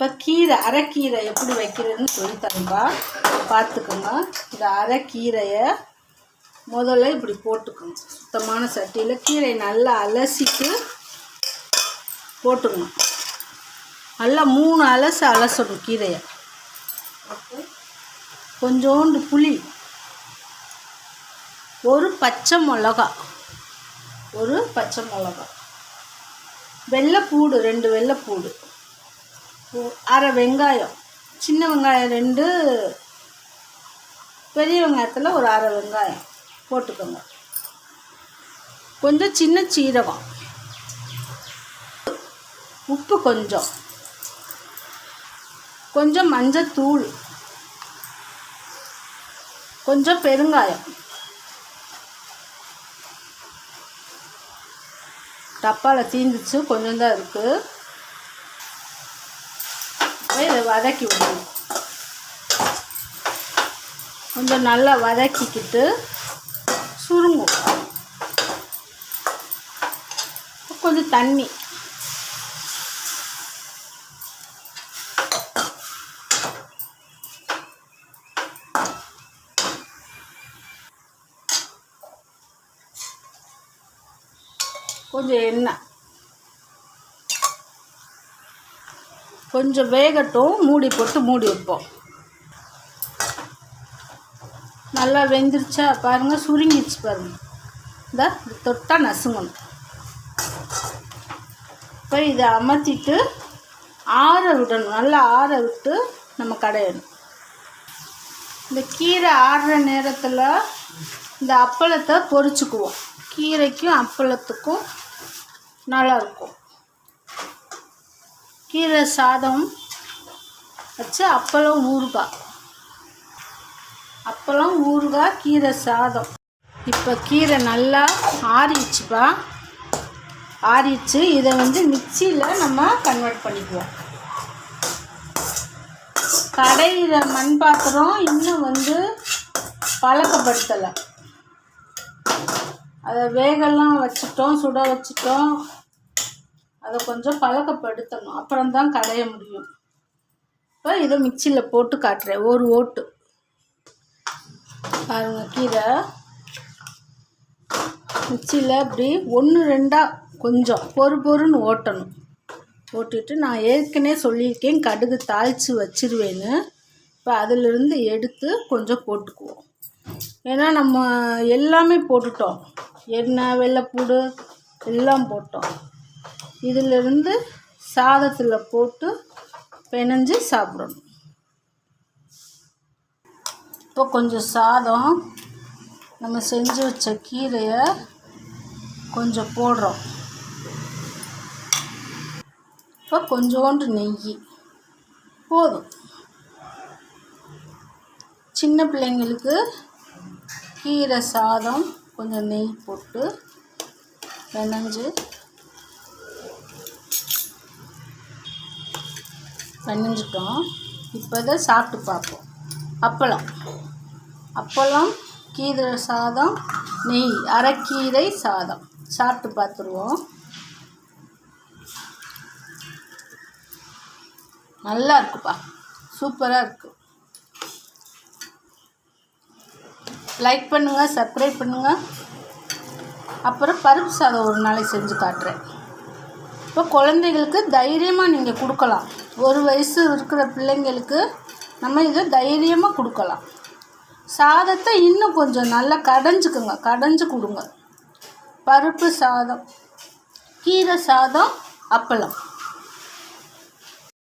இப்போ கீரை அரைக்கீரை எப்படி வைக்கிறதுன்னு சொல்லித்தரேன்ப்பா, பார்த்துக்கோங்க. இந்த அரைக்கீரையை முதல்ல இப்படி போட்டுக்கோங்க. சுத்தமான சட்டியில் கீரையை நல்லா அலசிட்டு போட்டுக்கணும். நல்லா 3 அலசு அலசணும் கீரையை. கொஞ்சோண்டு புளி, ஒரு பச்சை மிளகா, வெள்ளைப்பூடு 2 வெள்ளைப்பூடு, அரை வெங்காயம், சின்ன வெங்காயம் 2, பெரிய வெங்காயத்தில் ஒரு அரை வெங்காயம் போட்டுக்கோங்க. கொஞ்சம் சின்ன சீரகம், உப்பு கொஞ்சம் மஞ்சத்தூள், கொஞ்சம் பெருங்காயம். டப்பாவில் தீந்துச்சு, கொஞ்சம் தான் இருக்குது. இதை வதக்கி விடணும். கொஞ்சம் நல்லா வதக்கிக்கிட்டு சுருங்கும். கொஞ்சம் தண்ணி, கொஞ்சம் எண்ணெய், கொஞ்சம் வேகட்டும். மூடி போட்டு மூடி வைப்போம். நல்லா வெந்துருச்சா பாருங்கள், சுருங்கிடுச்சு பாருங்கள். இந்த தொட்டால் நசுங்கணும். இப்போ இதை அமர்த்திட்டு ஆற விடணும். நல்லா ஆற விட்டு நம்ம கடையணும். இந்த கீரை ஆறுற நேரத்தில் இந்த அப்பளத்தை பொரிச்சுக்குவோம். கீரைக்கும் அப்பளத்துக்கும் நல்லாயிருக்கும். கீரை சாதம் வச்சு அப்பளம் ஊறுகாய், கீரை சாதம். இப்போ கீரை நல்லா ஆறிடுச்சு. இதை மிக்சியில் நம்ம கன்வெர்ட் பண்ணிக்குவோம். கடையிற மண் பாத்திரம் இன்னும் பழக்கப்படுத்தலை. அதை வேகெல்லாம் வச்சுட்டோம், சுட வச்சுட்டோம். அதை கொஞ்சம் பழக்கப்படுத்தணும், அப்புறம்தான் கடைய முடியும். இப்போ இதை மிக்சியில் போட்டு காட்டுறேன். ஒரு ஓட்டு பாருங்கள். கீரை மிக்சியில் இப்படி 1-2 கொஞ்சம் பொறுன்னு ஓட்டணும். ஓட்டிட்டு நான் ஏற்கனவே சொல்லியிருக்கேன், கடுகு தாளித்து வச்சிருவேன்னு. இப்போ அதிலிருந்து எடுத்து கொஞ்சம் போட்டுக்குவோம். ஏன்னா நம்ம எல்லாமே போட்டுட்டோம், எண்ணெய், வெள்ளைப்பூடு எல்லாம் போட்டோம். இதிலிருந்து சாதத்தில் போட்டு பிணைஞ்சு சாப்பிடணும். இப்போ கொஞ்சம் சாதம், நம்ம செஞ்சு வச்ச கீரையை கொஞ்சம் போடுறோம். இப்போ கொஞ்சோண்டு நெய் போதும். சின்ன பிள்ளைங்களுக்கு கீரை சாதம் கொஞ்சம் நெய் போட்டு பிணைஞ்சிட்டோம். இப்போ இதை சாப்பிட்டு பார்ப்போம். அப்பளம், கீரை சாதம், நெய், அரைக்கீரை சாதம் சாப்பிட்டு பார்த்துருவோம். நல்லா இருக்குப்பா, சூப்பராக இருக்குது. லைக் பண்ணுங்கள், சப்ஸ்கிரைப் பண்ணுங்கள். அப்புறம் பருப்பு சாதம் ஒரு நாளைக்கு செஞ்சு காட்டுறேன். இப்போ குழந்தைகளுக்கு தைரியமாக நீங்கள் கொடுக்கலாம். 1 வயசு இருக்கிற பிள்ளைங்களுக்கு நம்ம இதை தைரியமாக கொடுக்கலாம். சாதத்தை இன்னும் கொஞ்சம் நல்லா கடைஞ்சு கொடுங்க. பருப்பு சாதம், கீரை சாதம், அப்பளம்.